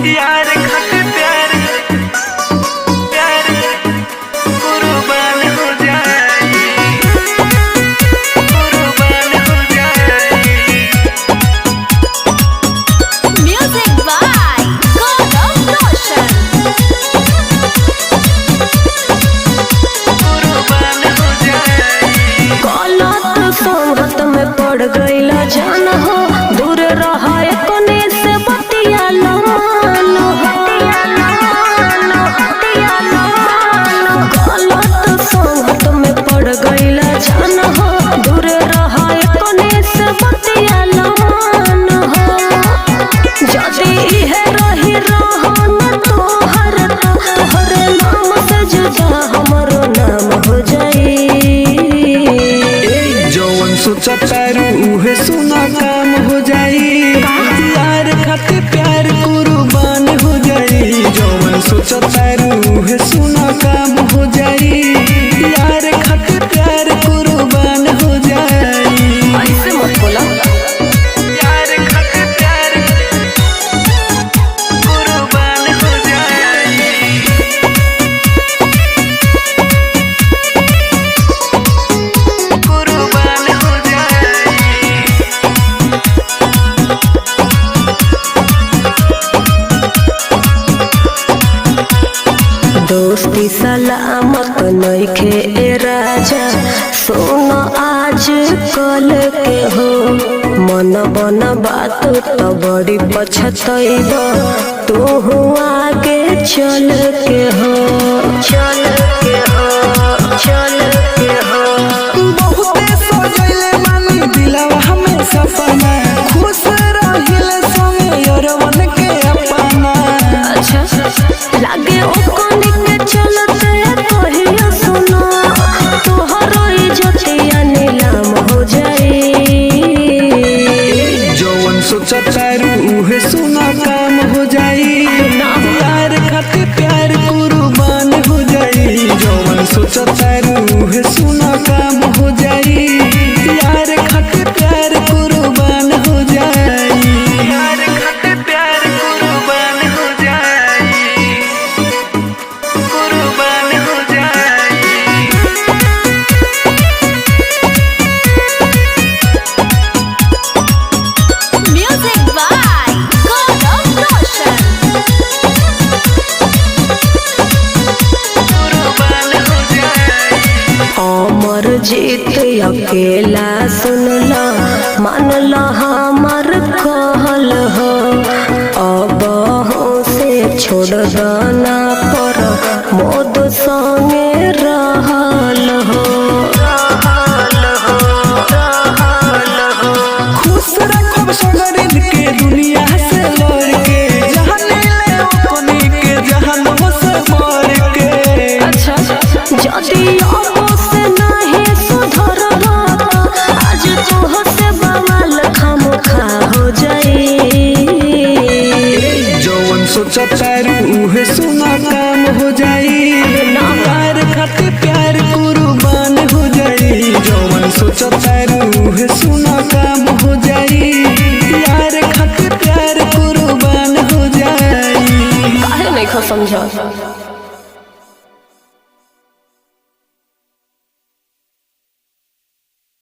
यार खातिर प्यार प्यार कुर्बान हो जाए, कुर्बान हो जाए। Music by Gaurav Roshan। कुर्बान हो जाए। गलत संगत में पड़ गईला जान हो, दूर रहा कोने से बतिया लो गलत संगत में पड़ गईला जान हो, दूर रहा कोने से बतिया लो जदी इहे रही रहन तोहर नाम से जुदा हमरो नाम हो जाई। जौन सोचतारू उहे सुना काम हो जाई, यार खातिर प्यार कुर्बान हो जाई। जौन सोचतारू उहे सुना काम हो जाई, यार खातिर प्यार कुर्बान हो जाई। ऐसे मत बोला। यार खातिर प्यार कुर्बान हो जाई। कुर्बान हो जाई। दोस्ती सलामत नइखे ए राजा, सुन आज कल के हो। मन बन बात तो बड़ी पछतैब, तू आगे चल के हो, चल के हो, चल के हो। बहुते सजैले मानी दिलवा हमें सपना, खुश रहिले संगे यरवन के अपना। अच्छा लागे ओ कोनी के चलते कहियो सुनो, तोहरो इज्जतिया नीलाम हो जाई। जौन सोचतारू उहे सुना काम हो जाई, यार खातिर प्यार कुर्बान हो जाई। जौन सोचतारू उहे सुना काम हो जाई, यार खातिर प्यार कुर्बान हो जाई। यार खातिर प्यार कुर्बान हो जाई, कुर्बान हो जाई। Music by Gaurav Roshan। कुर्बान हो जाई। अमर जीत अकेला सुनला, मानला हमर कहल हो। अब से छोड़ दाना पर मोद संगे रहल हो। खुश रखब सगरिन के दुनिया से लड़ के, जहाँ ले ओकनी के जहां से मर के। अच्छा जदी अब से नहीं सुधरबा, आज तोह से बवाल खामोखा हो जाई। जौन सोचतारू उहे सुना काम हो जाई, यार खातिर प्यार कुर्बान हो जाई। जौन सोचतारू उहे सुना काम हो जाई, यार खातिर प्यार कुर्बान हो जाई। काहे नहीं समझ।